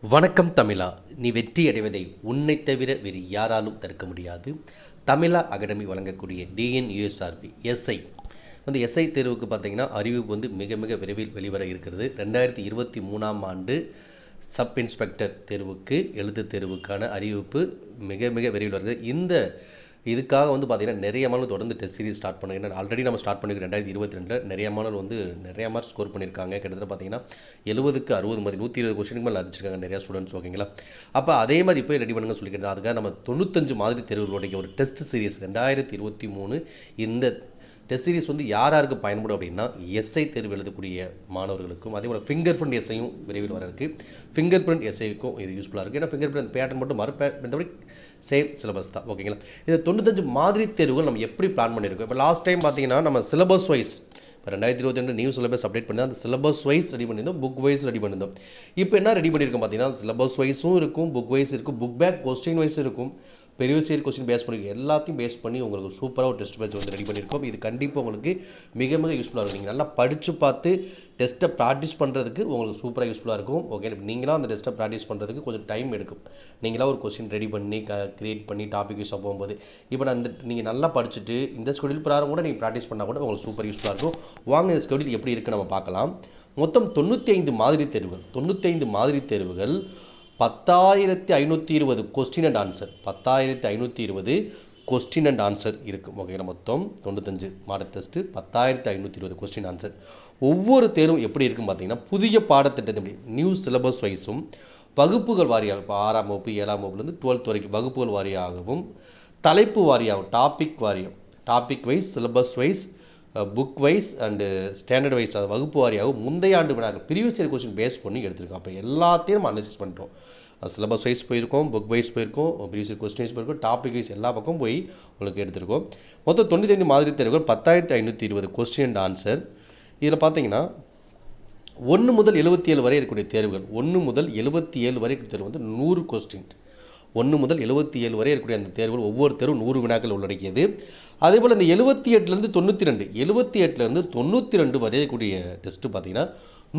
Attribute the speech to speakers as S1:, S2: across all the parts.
S1: வணக்கம் தமிழா, நீ வெற்றி அடைவதை உன்னை தவிர வேறு யாராலும் தடுக்க முடியாது. தமிழா அகாடமி வழங்கக்கூடிய டிஎன்யூஎஸ்ஆர்பி எஸ்ஐ எஸ்ஐ தேர்வுக்கு பார்த்தீங்கன்னா அறிவிப்பு மிக மிக விரைவில் வெளிவர இருக்கிறது. 2023ஆம் ஆண்டு சப் இன்ஸ்பெக்டர் தேர்வுக்கு எழுத்து தேர்வுக்கான அறிவிப்பு மிக மிக விரைவில் வருகிறது. இந்த இதுக்காக பார்த்தீங்கன்னா நிறைய மாணவர்கள் தொடர்ந்து டெஸ்ட் சீரிஸ் ஸ்டார்ட் பண்ணுங்க. ஆல்ரெடி நம்ம ஸ்டார்ட் பண்ணிருக்கோம் 2022 நிறைய மாணவர்கள் நிறைய மார்க் ஸ்கோர் பண்ணியிருக்காங்க. கிட்டத்தட்ட பார்த்தீங்கன்னா 70க்கு 60 மாதிரி 120 கொஸ்டினுக்கு மேலே அடிச்சிருக்காங்க நிறையா ஸ்டூடெண்ட்ஸ். ஓகேங்களா? அப்போ அதே மாதிரி இப்போ ரெடி பண்ணுங்க சொல்லிக்கிறேன். அதுக்காக நம்ம 95 மாதிரி தேர்வுகளுடைய ஒரு டெஸ்ட் சீரிஸ் 2023 இந்த டெஸ்ட் சீரிஸ் யாருக்கு பயன்படும் அப்படின்னா எஸ்ஐ தேர்வு எழுதக்கூடிய மாணவர்களுக்கும், அதே போல் ஃபிங்கர் பிரிண்ட் எஸ்ஐயும் விரைவில் வர இருக்குது. ஃபிங்கர் பிரிண்ட் எஸ்ஐக்கும் இது யூஸ்ஃபுல்லாக இருக்குது. ஏன்னா ஃபிங்கர் பிரிண்ட் பேட்டர்ன் மட்டும் மற்றபடி சேம் சிலபஸ் தான். ஓகேங்களா? இந்த 95 மாதிரி தேர்வுகள் நம்ம எப்படி பிளான் பண்ணியிருக்கோம். இப்போ லாஸ்ட் டைம் பார்த்தீங்கன்னா நம்ம சிலபஸ் வைஸ் இப்போ 2022 நியூ சிலபஸ் அப்டேட் பண்ணி அந்த சிலபஸ் வைஸ் ரெடி பண்ணியிருந்தோம், புக் வைஸ் ரெடி பண்ணியிருந்தோம். இப்போ என்ன ரெடி பண்ணியிருக்கோம் பார்த்தீங்கன்னா சிலபஸ் வைஸும் இருக்கும், புக் வைஸ் இருக்கும், புக் பேக் கொஸ்டின் வைஸ் இருக்கும், ப்ரீவியஸ் இயர் கொஸ்டின் பேஸ் பண்ணி எல்லாத்தையும் பேஸ் பண்ணி உங்களுக்கு சூப்பராக ஒரு டெஸ்ட் பேட்ச் ரெடி பண்ணியிருக்கோம். இது கண்டிப்பாக உங்களுக்கு மிக மிக யூஸ்ஃபுல்லாக இருக்கும். நீங்கள் நல்லா படித்து பார்த்து டெஸ்ட்டை ப்ராக்டிஸ் பண்ணுறதுக்கு உங்களுக்கு சூப்பராக யூஸ்ஃபுல்லாக இருக்கும். ஓகே, நீங்களாம் அந்த டெஸ்ட்டை ப்ராக்டிஸ் பண்ணுறதுக்கு கொஞ்சம் டைம் எடுக்கும். நீங்களாக ஒரு கொஸ்டின் ரெடி பண்ணி க்ரியேட் பண்ணி டாபிக் யூஸாக போகும்போது இப்போ நான் நீங்கள் நல்லா படிச்சுட்டு இந்த ஸ்கெடியூல் பிரகாரம் கூட நீங்கள் ப்ராக்டிஸ் பண்ணால் கூட உங்களுக்கு சூப்பர் யூஸ்ஃபுல்லாக இருக்கும். வாங்க இந்த ஸ்கெடியூல் எப்படி இருக்குன்னு நம்ம பார்க்கலாம். மொத்தம் 95 மாதிரி தேர்வுகள் 95 மாதிரி தேர்வுகள் 10,520 question and answer 10,520 question and answer இருக்கும். ஓகேங்களா? மொத்தம் 95 மாடல் டெஸ்ட்டு 10,520 கொஸ்டின் ஆன்சர். ஒவ்வொரு தேர்வும் எப்படி இருக்குன்னு பார்த்தீங்கன்னா புதிய பாடத்திட்டத்தை நியூ சிலபஸ் வைஸும் வகுப்புகள் வாரியாக இப்போ 6ஆம் வகுப்பு 7ஆம் வகுப்புலேருந்து 12th வரைக்கும் வகுப்புகள் வாரியாகவும் தலைப்பு வாரியாகவும் topic wise syllabus wise book wise and standard wise அது வகுப்பு வாரியாக முந்தைய ஆண்டு வினாக்கள் ப்ரீவியஸ் இயர் கொஸ்டின் பேஸ் பண்ணி எடுத்திருக்கோம். அப்போ எல்லாத்தையும் நம்ம அனலைசிஸ் பண்ணிட்டோம். சிலபஸ் வைஸ் போயிருக்கோம், புக் வைஸ் போயிருக்கோம், ப்ரீவியஸ் இயர் கொஸ்டின் வைஸ் போயிருக்கோம், டாபிக் வைஸ் எல்லா பக்கம் போய் உங்களுக்கு எடுத்திருக்கோம். மொத்தம் 95 மாதிரி தேர்வுகள் 10,520 கொஸ்டின் அண்ட் ஆன்சர். இதில் பார்த்தீங்கன்னா 1 முதல் 77 வரை இருக்கக்கூடிய தேர்வுகள் 1 முதல் 77 வரை தேர்வு 100 கொஸ்டின் 1 முதல் 77 வரை இருக்கக்கூடிய அந்த தேர்வுகள் ஒவ்வொரு தேர்வும் 100 வினாக்கள் உள்ளடக்கியது. அதேபோல் இந்த 78லேருந்து 92 78லேருந்து 92 வரை இருக்கக்கூடிய டெஸ்ட்டு பார்த்தீங்கன்னா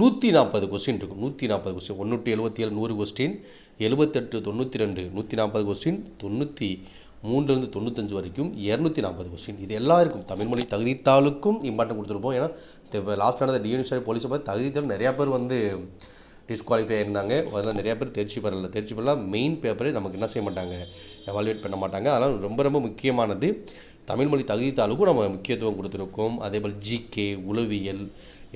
S1: 140 கொஸ்டின் இருக்கும். 140 கொஸ்டின் 1 to 77 100 கொஸ்டின், 78 92 140 கொஸ்டின், 93லேருந்து 95 வரைக்கும் 240 கொஸ்டின். இது எல்லாம் இருக்கும். தமிழ் மொழி தகுதித்தாளுக்கும் இம்பார்ட்டன் கொடுத்துருப்போம். ஏன்னா இப்போ லாஸ்ட் ஆனது டிஎன்யூஎஸ்ஆர்பி போலீஸை பார்த்து தகுதித்தாள் நிறையா பேர் டிஸ்குவாலிஃபை ஆயிருந்தாங்க. அதெல்லாம் நிறையா பேர் தேர்ச்சி பெறலாம். மெயின் பேப்பரை நமக்கு என்ன செய்ய மாட்டாங்க, எவாலுவேட் பண்ண மாட்டாங்க. அதனால் ரொம்ப ரொம்ப முக்கியமானது தமிழ் மொழி தகுதித்தாளுக்கும் நம்ம முக்கியத்துவம் கொடுத்துருக்கோம். அதேபோல் ஜிகே, உளவியல்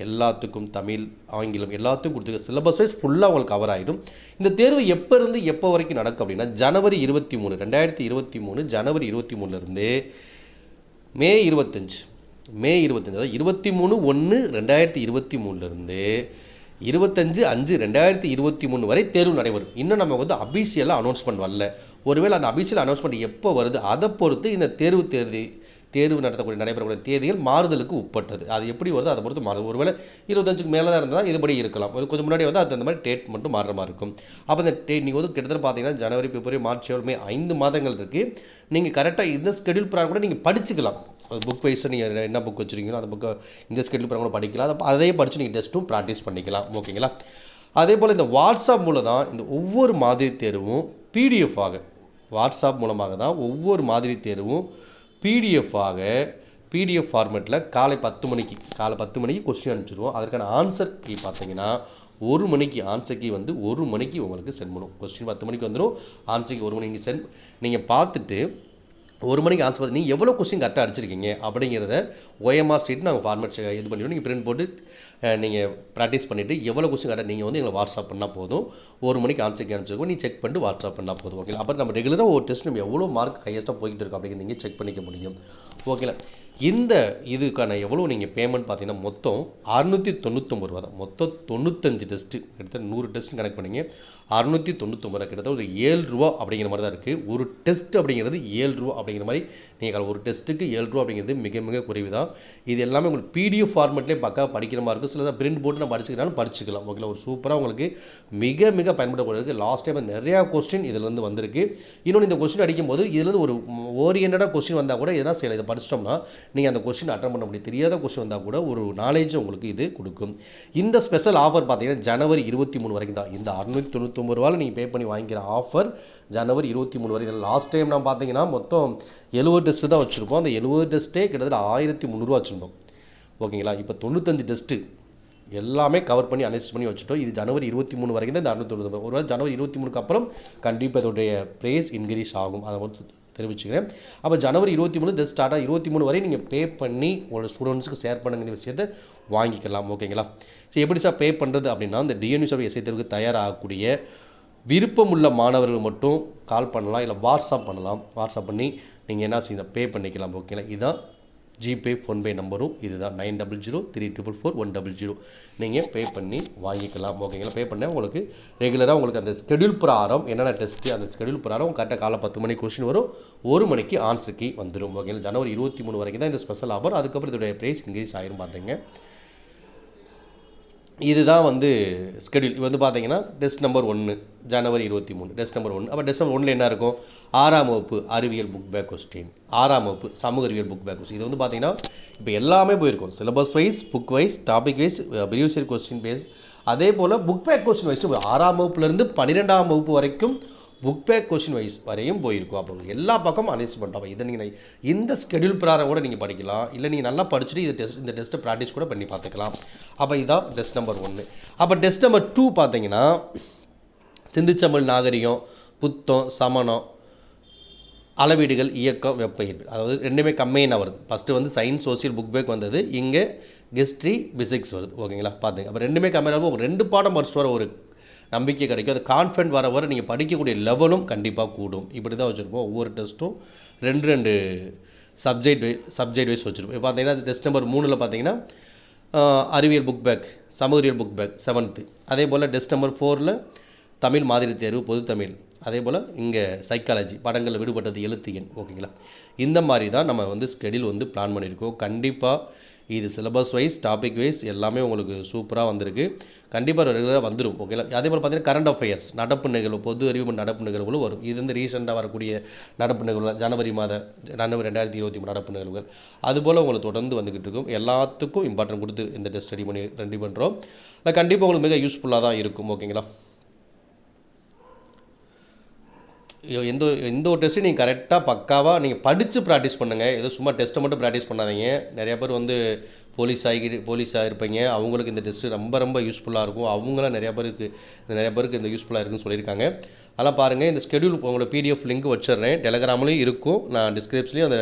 S1: எல்லாத்துக்கும் தமிழ், ஆங்கிலம் எல்லாத்துக்கும் கொடுத்துருக்க சிலபஸ் வைஸ் ஃபுல்லாக உங்களுக்கு கவர் ஆகிடும். இந்த தேர்வு எப்போ இருந்து எப்போ வரைக்கும் நடக்கும் அப்படின்னா ஜனவரி 23 2023 ஜனவரி 23லேருந்து மே 25 அதாவது 23/1/2023லேருந்து 25/5/2023 வரை தேர்வு நடைபெறும். இன்னும் நம்ம அபிஷியலாக அனௌன்ஸ்மெண்ட் வரல. ஒருவேளை அந்த அபிஷியல் அனௌன்ஸ்மெண்ட் எப்போ வருது அதை பொறுத்து இந்த தேர்வு நடத்தக்கூடிய நடைபெறக்கூடிய தேதிகள் மாறுதலுக்கு உட்பட்டது. அது எப்படி வருதோ அதை பொறுத்து மாறுது. ஒருவேளை 25க்கு மேலே தான் இருந்தால் இதுபடி இருக்கலாம். கொஞ்சம் முன்னாடி அது அந்த மாதிரி டேட் மட்டும் மாறுற மாதிரி இருக்கும். அப்போ அந்த டேட் நீங்கள் கிட்டத்தட்ட பார்த்தீங்கன்னா ஜனவரி, பிப்ரவரி, மார்ச், ஏப்ரல், மே 5 மாதங்கள் இருக்குது. நீங்கள் கரெக்டாக இந்த ஸ்கெடியூல் பிரகாரம் கூட நீங்கள் படிச்சுக்கலாம். புக் வைஸை நீங்கள் என்ன புக் வச்சுருக்கீங்களோ அந்த புக்கை இந்த ஸ்கெடியூல் பிரகாரம் கூட படிக்கலாம். அதையே படித்து நீங்கள் டெஸ்ட்டும் ப்ராக்டிஸ் பண்ணிக்கலாம். ஓகேங்களா? அதே போல் இந்த வாட்ஸ்அப் மூலம் தான் இந்த ஒவ்வொரு மாதிரி தேர்வும் வாட்ஸ்அப் மூலமாக தான் ஒவ்வொரு மாதிரி தேர்வும் பிடிஎஃப் ஃபார்மேட்டில் காலை 10 மணிக்கு கொஸ்டின் அனுப்பிச்சிடுவோம். அதற்கான ஆன்சர் கீ பார்த்தீங்கன்னா 1 மணிக்கு ஆன்சர் கீ 1 மணிக்கு உங்களுக்கு சென்ட் பண்ணுவோம். கொஸ்டின் 10 மணிக்கு வந்துடும், ஆன்சர் கீ 1 மணிக்கு நீங்கள் பார்த்துட்டு 1 மணிக்கு ஆன்சர் பார்த்து நீங்கள் எவ்வளோ கொஸ்டின் கரெக்டாக அடிச்சிருக்கீங்க அப்படிங்கிறத OMR ஷீட் நாங்கள் ஃபார்மேட் இது பண்ணிவிடுவோம். நீங்கள் பிரிண்ட் போட்டு நீங்கள் ப்ராக்டிஸ் பண்ணிவிட்டு எவ்வளோ கொஸ்டின் கரெக்டாக நீங்கள் எங்களை வாட்ஸ்அப் பண்ணால் போதும். 1 மணிக்கு ஆன்சர் கீ அனுப்பிச்சிருக்கோம், நீங்கள் செக் பண்ணிட்டு வாட்ஸ்அப் பண்ணால் போதும். ஓகே, அப்புறம் நம்ம ரெகுலராக ஒரு டெஸ்ட் நம்ம எவ்வளோ மார்க் ஹையஸ்ட்டாக போய்கிட்டு இருக்கோம் அப்படிங்கிறது நீங்கள் செக் பண்ணிக்க முடியும். ஓகேங்களா? இந்த இதுக்கான எவ்வளோ நீங்கள் பேமெண்ட் பார்த்தீங்கன்னா மொத்தம் 699 ரூபா தான். மொத்தம் 95 டெஸ்ட்டு கிட்டத்தட்ட 100 டெஸ்ட்டு கனெக்ட் பண்ணிங்க 699 ரூபா, கிட்டத்தட்ட ஒரு 7 ரூபா அப்படிங்கிற மாதிரி தான் இருக்குது. ஒரு டெஸ்ட் அப்படிங்கிறது 7 ரூபா அப்படிங்கிற மாதிரி நீங்கள் ஒரு டெஸ்ட்டுக்கு 7 ரூபா அப்படிங்கிறது மிக மிக குறைவு தான். இது எல்லாமே உங்களுக்கு பிடிஎஃப் ஃபார்மேட்லேயே பக்கா படிக்கிற மாதிரி இருக்கும். சில பிரிண்ட் போட்டு நான் படிச்சுக்கலாம். ஓகேங்களா? ஒரு சூப்பராக உங்களுக்கு மிக மிக பயன்படக்கூடியது. லாஸ்ட் டைம் நிறையா கொஸ்டின் இதிலேருந்து வந்திருக்கு. இன்னொன்று இந்த கொஸ்டின் அடிக்கும்போது இதுலேருந்து ஒரு ஓரியன்டாக கொஸ்டின் வந்தால் கூட எதனா செய்யலாம். இதை படிச்சிட்டோம்னா நீங்கள் அந்த கொஸ்டின் அட்டன் பண்ண முடியும். தெரியாத கொஸ்டின் வந்தால் கூட ஒரு நாலேஜ் உங்களுக்கு இது கொடுக்கும். இந்த ஸ்பெஷல் ஆஃபர் பார்த்தீங்கன்னா ஜனவரி 23 வரைக்கும் தான். இந்த 699 ரூபாவில் நீங்கள் பே பண்ணி வாங்கிக்கிற ஆஃபர் ஜனவரி 23 வரைக்கும். லாஸ்ட் டைம் நான் பார்த்தீங்கன்னா மொத்தம் 70 டெஸ்ட்டு தான் வச்சுருப்போம். அந்த 70 டெஸ்ட்டே கிட்டத்தட்ட 1300 வச்சுருந்தோம். ஓகேங்களா, இப்போ 95 டெஸ்ட்டு எல்லாமே கவர் பண்ணி அனலைஸ் பண்ணி வச்சுட்டோம். இது ஜனவரி 23 வரைக்கும் தான் இந்த 699. ஒருவேளை ஜனவரி 23க்கு அப்புறம் கண்டிப்பாக இதோடைய ப்ரைஸ் இன்க்ரீஸ் ஆகும். அதை மட்டும் தெரிவிச்சுக்கிறேன். அப்போ ஜனவரி 23 டெஸ்ட் ஸ்டார்ட் ஆகும். 23 வரை நீங்கள் பே பண்ணி உங்களோட ஸ்டூடெண்ட்ஸுக்கு ஷேர் பண்ணுங்க இந்த விஷயத்தை வாங்கிக்கலாம். ஓகேங்களா, சரி எப்படி சார் பே பண்ணுறது அப்படின்னா, இந்த டிஎன்யூஎஸ்ஆர்பி எஸ்ஐ தேர்வுக்கு தயாராகக்கூடிய விருப்பமுள்ள மாணவர்கள் மட்டும் கால் பண்ணலாம், இல்லை வாட்ஸ்அப் பண்ணலாம். வாட்ஸ்அப் பண்ணி நீங்கள் என்ன செய்யணும், பே பண்ணிக்கலாம். ஓகேங்களா, இதுதான் ஜிபே ஃபோன்பே நம்பரும் இதுதான் 9003444100. நீங்கள் பே பண்ணி வாங்கிக்கலாம். ஓகேங்களா, பே பண்ண உங்களுக்கு ரெகுலராக உங்களுக்கு அந்த ஸ்கெடியூல் பிரகாரம் என்னென்ன டெஸ்ட்டு அந்த ஸ்கெடியூல் பிரகாரம் கரெக்டாக காலை 10 மணிக்கு கொஸ்டின் வரும், 1 மணிக்கு ஆன்சருக்கு வந்துடும். ஓகேங்களா, ஜனவரி 23 வரைக்கும் தான் இந்த ஸ்பெஷல் ஆஃபர். அதுக்கப்புறம் இதோடைய ப்ரைஸ் இன்க்ரீஸ் ஆகிரும். பார்த்துங்க, இதுதான் வந்து ஸ்கெடியூல். இது வந்து பார்த்தீங்கன்னா டெஸ்ட் நம்பர் 1 ஜனவரி 23 டெஸ்ட் நம்பர் 1. அப்போ டெஸ்ட் நம்பர் 1 என்ன இருக்கும், 6ஆம் வகுப்பு அறிவியல் புக் பேக் கொஸ்டின், 6ஆம் வகுப்பு சமூக அறிவியல் புக் பேக் கொஸ்டின். இது வந்து பார்த்தீங்கன்னா இப்போ எல்லாமே போயிருக்கும். Syllabus wise, book wise, topic wise, previous year question base, அதே போல் புக் பேக் கொஸ்டின் வைஸ் 6ஆம் வகுப்புலேருந்து 12ஆம் வகுப்பு வரைக்கும் புக் பேக் கொஸ்டின் வைஸ் வரையும் போயிருக்கும். அப்போ எல்லா பக்கமும் அனலைஸ் பண்ணிட்டோம். இதை நீங்கள் இந்த ஸ்கெடியூல் பிரகாரம் கூட நீங்கள் படிக்கலாம், இல்லை நீங்கள் நல்லா படிச்சுட்டு இந்த டெஸ்ட்டை ப்ராக்டிஸ் கூட பண்ணி பார்த்துக்கலாம். அப்போ இதுதான் டெஸ்ட் நம்பர் 1. அப்போ டெஸ்ட் நம்பர் 2 பார்த்தீங்கன்னா சிந்துச்சமிழ் நாகரிகம், புத்தம், சமணம், அளவீடுகள், இயக்கம், வெப்ப ஈர்ப்பு. அதாவது ரெண்டுமே கம்மியாக வருது. ஃபஸ்ட்டு வந்து சயின்ஸ் சோசியல் புக் பேக் வந்தது, இங்கே ஹிஸ்ட்ரி பிசிக்ஸ் வருது. ஓகேங்களா, பார்த்துங்க. அப்போ ரெண்டுமே கம்மியாக ஒரு 2 பாடம் படிச்சுட்டு வர ஒரு நம்பிக்கை கிடைக்கும். அது கான்ஃபிடென்ட் வர வர நீங்கள் படிக்கக்கூடிய லெவலும் கண்டிப்பாக கூடும். இப்படி தான் வச்சுருப்போம். ஒவ்வொரு டெஸ்ட்டும் 2 சப்ஜெக்ட் வைஸ் வச்சுருப்போம். இப்போ பார்த்தீங்கன்னா டெஸ்ட் நம்பர் 3ல் பார்த்தீங்கன்னா அறிவியல் புக் பேக், சமூக அறிவியல் புக் பேக் 7th. அதே போல் டெஸ்ட் நம்பர் 4ல் தமிழ் மாதிரி தேர்வு, பொது தமிழ். அதே போல் இங்கே சைக்காலஜி, படங்களில் விடுபட்டது, எழுத்து எண். ஓகேங்களா, இந்த மாதிரி தான் நம்ம வந்து ஸ்கெடியூல் வந்து பிளான் பண்ணியிருக்கோம். கண்டிப்பாக இது சிலபஸ் வைஸ், டாபிக் வைஸ் எல்லாமே உங்களுக்கு சூப்பராக வந்திருக்கு. கண்டிப்பாக ரெகுலராக வந்துடும். ஓகேங்களா, அதே போல் பார்த்தீங்கன்னா கரண்ட் அஃபேர்ஸ், நடப்பு நிகழ்வு, பொது அறிவு நடப்பு நிகழ்வுகளும் வரும். இது வந்து ரீசெண்டாக வரக்கூடிய நடப்பு நிகழ்வுகள், ஜனவரி 2023 நடப்பு நிகழ்வுகள், அதுபோல் உங்களுக்கு தொடர்ந்து வந்துக்கிட்டு இருக்கும். எல்லாத்துக்கும் இம்பார்ட்டன்ட் கொடுத்து இந்த டெஸ்ட் ரெடி பண்ணுறோம். அது கண்டிப்பாக உங்களுக்கு மிக யூஸ்ஃபுல்லாக தான் இருக்கும். ஓகேங்களா, எந்த ஒரு டெஸ்ட்டும் நீங்கள் கரெக்டாக பக்காவாக நீங்கள் படித்து ப்ராக்டிஸ் பண்ணுங்கள். ஏதோ சும்மா டெஸ்ட்டை மட்டும் ப்ராக்டிஸ் பண்ணாதீங்க. நிறையா பேர் வந்து போலீஸாக இருப்பீங்க, அவங்களுக்கு இந்த டெஸ்ட்டு ரொம்ப யூஸ்ஃபுல்லாக இருக்கும். அவங்களாம் நிறையா பேருக்கு இந்த யூஸ்ஃபுல்லாக இருக்குன்னு சொல்லியிருக்காங்க. அதெல்லாம் பாருங்கள். இந்த ஸ்கெடியூல் உங்களோட பிடிஎஃப் லிங்க் வச்சிடுறேன், டெலகிராம்லேயும் இருக்கும். நான் டிஸ்கிரிப்ஷன்லேயும் அந்த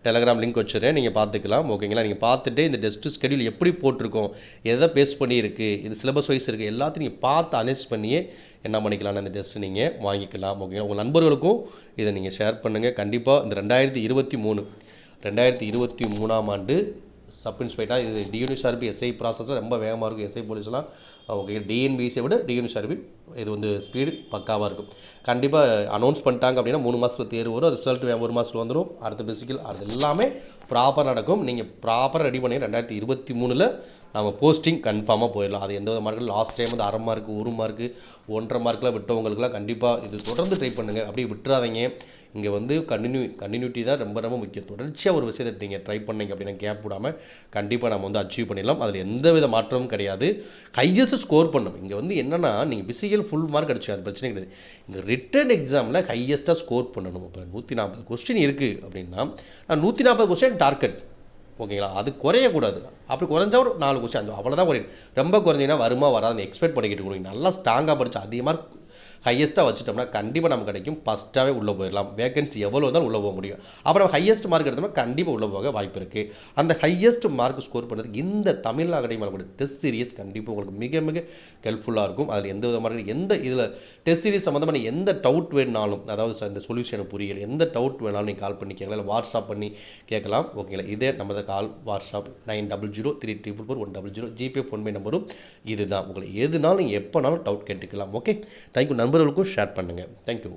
S1: டெலகிராம் லிங்க் வச்சிடுறேன், நீங்கள் பார்த்துக்கலாம். ஓகேங்களா, நீங்கள் பார்த்துட்டு இந்த டெஸ்ட்டு ஸ்கெடியூல் எப்படி போட்டிருக்கோம், எதை பேஸ் பண்ணியிருக்கு, இது சிலபஸ் வைஸ் இருக்குது, எல்லாத்தையும் நீங்கள் பார்த்து அனலைஸ் பண்ணியே என்ன பண்ணிக்கலாம்னு இந்த டெஸ்ட்டு நீங்கள் வாங்கிக்கலாம். ஓகேங்களா, உங்கள் நண்பர்களுக்கும் இதை நீங்கள் ஷேர் பண்ணுங்கள். கண்டிப்பாக இந்த 2023ஆம் ஆண்டு சப் இன்ஸ்பெக்டர் இது டிஎன்யூஎஸ்ஆர்பி எஸ்ஐ ப்ராசஸில் ரொம்ப வேகமாக இருக்கும். எஸ்ஐ போலீஸ்லாம் ஓகே, டிஎன்பிஎஸ்சியை விட டிஎன்யூஎஸ்ஆர்பி இது வந்து ஸ்பீடு பக்காவாக இருக்கும். கண்டிப்பாக அனௌன்ஸ் பண்ணிட்டாங்க அப்படின்னா 3 மாதத்தில் தேர்வு வரும், ரிசல்ட் 1 மாதத்தில் வந்துடும். அடுத்த பிசிக்கல் அது எல்லாமே ப்ராப்பராக நடக்கும். நீங்கள் ப்ராப்பராக ரெடி பண்ணி 2023 நம்ம போஸ்டிங் கன்ஃபார்மாக போயிடலாம். அது எந்த வித மார்க்கு லாஸ்ட் டைம் வந்து 1/2 மார்க்கு 1 மார்க்கு 1.5 மார்க்கில் விட்டவங்களுக்குலாம் கண்டிப்பாக இது தொடர்ந்து ட்ரை பண்ணுங்கள். அப்படியே விட்டுறாதீங்க. இங்கே வந்து கண்டினியூட்டி தான் ரொம்ப முக்கியம். தொடர்ச்சியாக ஒரு விஷயத்தை நீங்கள் ட்ரை பண்ணிங்க அப்படின்னா கேப் விடாமல் கண்டிப்பாக நம்ம வந்து அச்சீவ் பண்ணிடலாம். அதில் எந்த வித மாற்றமும் கிடையாது. ஹையஸ்ட் ஸ்கோர் பண்ணணும். இங்கே வந்து என்னென்னா நீங்கள் பிசிக்கல் ஃபுல் மார்க் அடிச்சு அது பிரச்சனை கிடையாது. இங்கே ரிட்டன் எக்ஸாமில் ஹையஸ்ட்டாக ஸ்கோர் பண்ணணும். இப்போ 140 கொஸ்டின் இருக்குது அப்படின்னா 140 கொஸ்டின் டார்கெட். ஓகேங்களா, அது குறையக்கூடாது. அப்படி குறைஞ்சா ஒரு 4 கொஸ்டின் அவ்வளோதான் குறையும். ரொம்ப குறைஞ்சிங்கன்னா வருமா வராதுன்னு எக்ஸ்பெக்ட் பண்ணிக்கிட்டு இருக்கணும். நல்லா ஸ்ட்ராங்காக படித்து அதிகமாக ஹையஸ்ட்டாக வச்சுட்டோம்னா கண்டிப்பாக நமக்கு கிடைக்கும். ஃபஸ்ட்டாகவே உள்ளே போயிடலாம். வேகன்சி எவ்வளோ இருந்தாலும் உள்ளே போக முடியும். அப்புறம் ஹையஸ்ட் மார்க் எடுத்தோம்னா கண்டிப்பாக உள்ளே போக வாய்ப்பு இருக்குது. அந்த ஹையஸ்ட் மார்க் ஸ்கோர் பண்ணுறதுக்கு இந்த தமிழ் அகாடமியில் டெஸ்ட் சீரிஸ் கண்டிப்பாக உங்களுக்கு மிக ஹெல்ப்ஃபுல்லாக இருக்கும். அதில் எந்த விதமான இதில் டெஸ்ட் சீரிஸ் சம்மந்தமான எந்த டவுட் வேணுனாலும், அதாவது இந்த சொல்யூஷனை புரியல எந்த டவுட் வேணாலும் நீங்கள் கால் பண்ணி கேட்கலாம், இல்லை வாட்ஸ்அப் பண்ணி கேட்கலாம். ஓகேங்களா, இதே நம்ம கால் வாட்ஸ்அப் 9003444100 ஜிபே ஃபோன்பே நம்பரும் இதுதான். உங்களுக்கு எதுனாலும் எப்போனாலும் டவுட் கேட்டுக்கலாம். Okay, thank you. நண்பர்களுக்கும் ஷேர் பண்ணுங்கள். தேங்க்யூ.